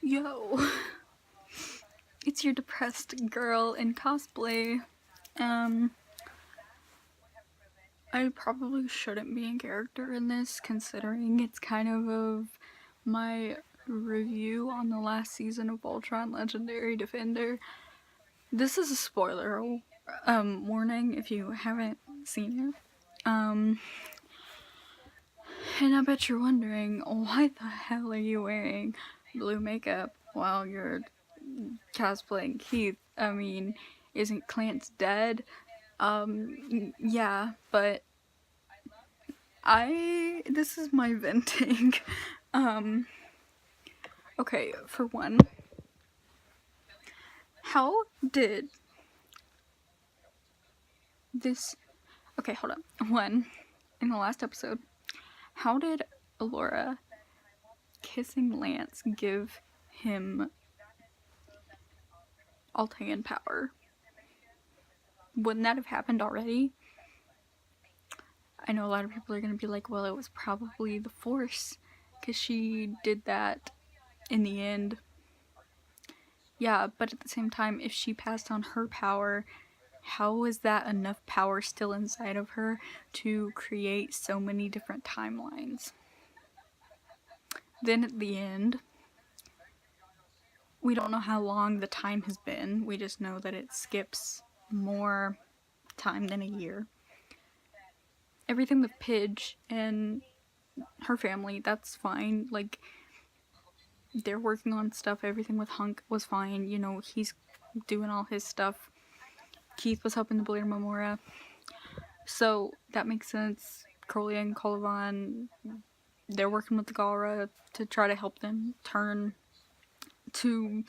Yo, it's your depressed girl in cosplay. I probably shouldn't be in character in this, considering it's kind of my review on the last season of Voltron Legendary Defender. This is a spoiler warning if you haven't seen it. And I bet you're wondering, why the hell are you wearing blue makeup while you're cosplaying Keith? I mean, isn't Clance dead? Yeah, but this is my venting. Okay, for one, how did this, okay, hold up. One, in the last episode, how did Alora kissing Lance give him Altean power? Wouldn't that have happened already? I know a lot of people are gonna be like, well, it was probably the Force, because she did that in the end. Yeah, but at the same time, if she passed on her power, how was that enough power still inside of her to create so many different timelines? Then at the end, we don't know how long the time has been. We just know that it skips more time than a year. Everything with Pidge and her family, that's fine. Like, they're working on stuff. Everything with Hunk was fine. You know, he's doing all his stuff. Keith was helping the Blair Memora. So that makes sense. Crowley and Colavan, they're working with the Galra to try to help them turn to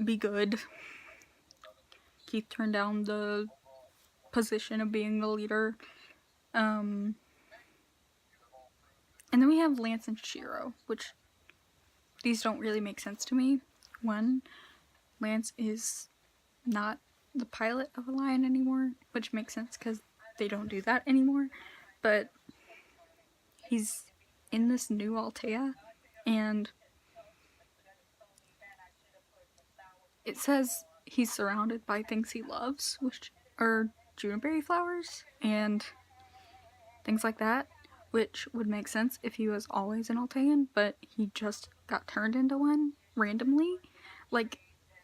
be good. Keith turned down the position of being the leader. And then we have Lance and Shiro, which these don't really make sense to me. One, Lance is not the pilot of a lion anymore, which makes sense because they don't do that anymore. But he's in this new Altea, and it says he's surrounded by things he loves, which are juniperberry flowers and things like that, which would make sense if he was always an Altean, but he just got turned into one randomly. Like,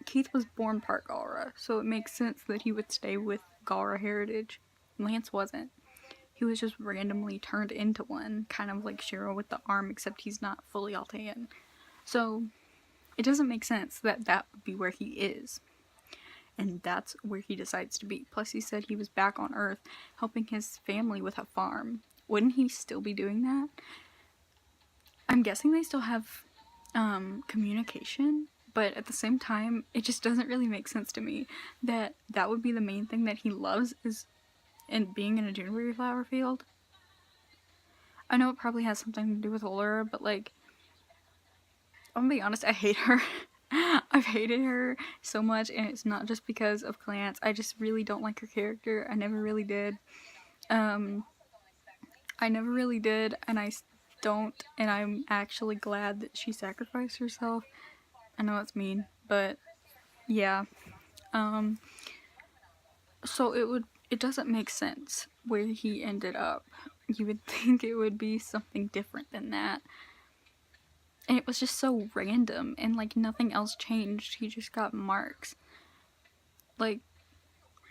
Keith was born part Galra, so it makes sense that he would stay with Galra heritage. Lance wasn't. He was just randomly turned into one, kind of like Shiro with the arm, except he's not fully Altean. So it doesn't make sense that that would be where he is. And that's where he decides to be. Plus, he said he was back on Earth helping his family with a farm. Wouldn't he still be doing that? I'm guessing they still have communication, but at the same time, it just doesn't really make sense to me that that would be the main thing that he loves, is being in a juniperberry flower field. I know it probably has something to do with Allura, but like, I'm gonna be honest, I hate her. I've hated her so much, and it's not just because of Clance. I just really don't like her character. I never really did. I never really did, and I don't, and I'm actually glad that she sacrificed herself. I know it's mean, but yeah. So it doesn't make sense where he ended up. You would think it would be something different than that. And it was just so random, and like nothing else changed. He just got marks. Like,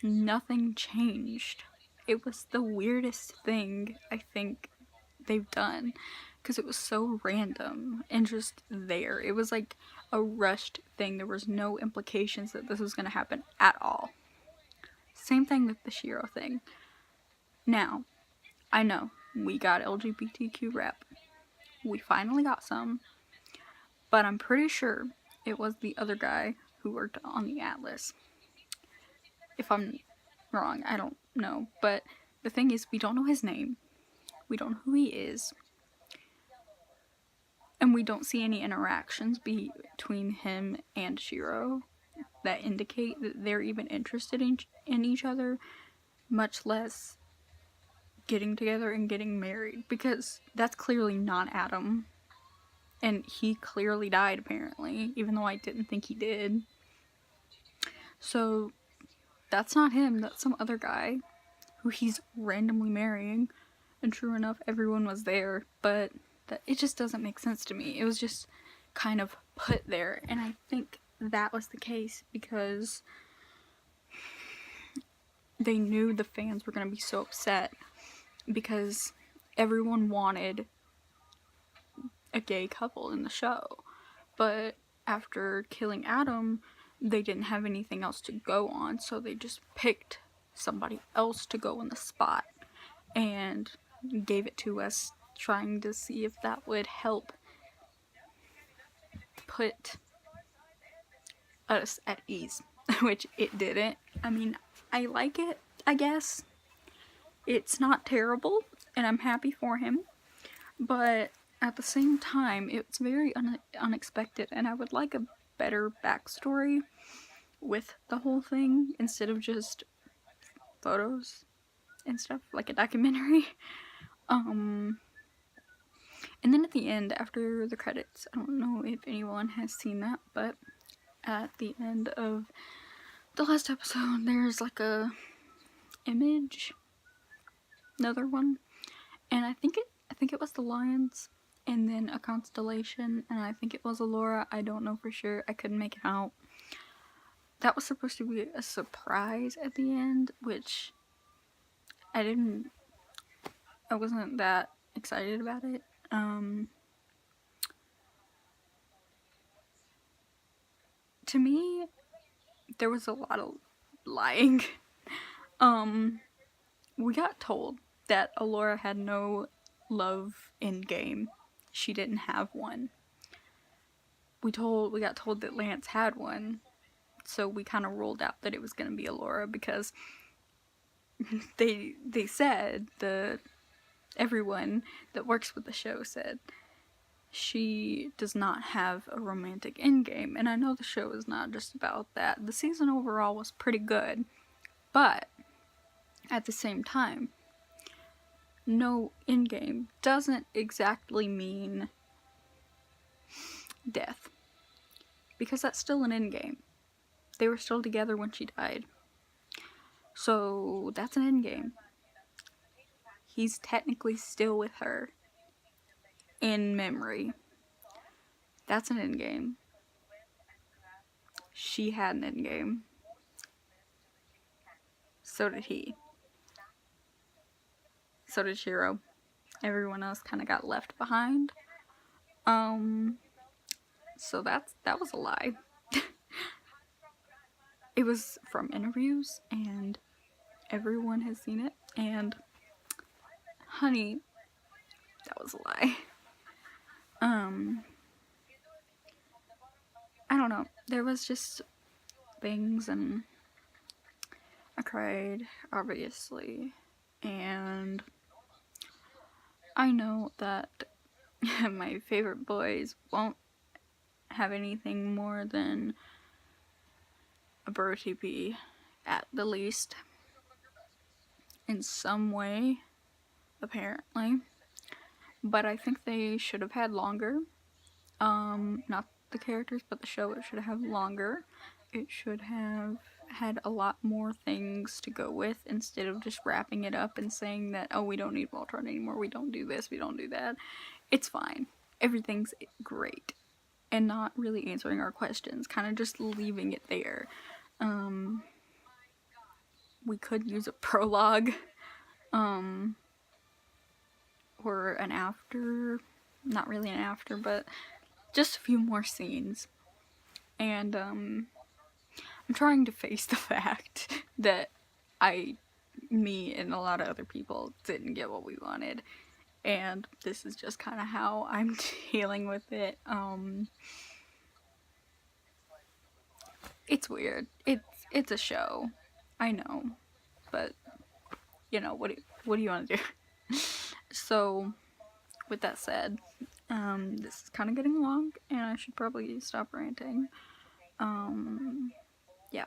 nothing changed. It was the weirdest thing I think they've done, because it was so random and just there. It was like a rushed thing. There was no implications that this was going to happen at all. Same thing with the Shiro thing. Now, I know we got LGBTQ rep. We finally got some. But I'm pretty sure it was the other guy who worked on the Atlas. If I'm wrong, I don't know. But the thing is, we don't know his name. We don't know who he is. And we don't see any interactions between him and Shiro that indicate that they're even interested in each other, much less getting together and getting married. Because that's clearly not Adam. And he clearly died, apparently, even though I didn't think he did. So that's not him, that's some other guy who he's randomly marrying. And true enough, everyone was there, but it just doesn't make sense to me. It was just kind of put there, and I think that was the case because they knew the fans were going to be so upset because everyone wanted a gay couple in the show. But after killing Adam, they didn't have anything else to go on, so they just picked somebody else to go in the spot and gave it to us, trying to see if that would help put us at ease, which it didn't. I mean, I like it, I guess. It's not terrible, and I'm happy for him, but at the same time, it's very unexpected, and I would like a better backstory with the whole thing instead of just photos and stuff, like a documentary. And then at the end, after the credits, I don't know if anyone has seen that, but at the end of the last episode, there's like a image, another one, and I think it was the lions, and then a constellation, and I think it was Allura. I don't know for sure. I couldn't make it out. That was supposed to be a surprise at the end, which I wasn't that excited about it. To me, there was a lot of lying. We got told that Allura had no love in game. She didn't have one. We got told that Lance had one, so we kind of ruled out that it was going to be Allura because they said, everyone that works with the show said she does not have a romantic endgame, and I know the show is not just about that. The season overall was pretty good, but at the same time, no endgame doesn't exactly mean death, because that's still an endgame. They were still together when she died, so that's an endgame. He's technically still with her in memory. That's an endgame. She had an endgame. So did he. So did Shiro. Everyone else kind of got left behind. So that was a lie. It was from interviews, and everyone has seen it, and honey, that was a lie. I don't know. There was just things, and I cried, obviously, and I know that my favorite boys won't have anything more than a bro TP at the least, in some way, apparently. But I think they should have had longer. Not the characters, but the show. It should have longer. It should have had a lot more things to go with instead of just wrapping it up and saying that, oh, we don't need Voltron anymore, we don't do this, we don't do that. It's fine. Everything's great. And not really answering our questions, kind of just leaving it there. We could use a prologue, or an after, not really an after, but just a few more scenes. And I'm trying to face the fact that me and a lot of other people didn't get what we wanted, and this is just kind of how I'm dealing with it. It's weird. It's a show, I know, but you know, what do you want to do? So, with that said, this is kind of getting long, and I should probably stop ranting. Yeah.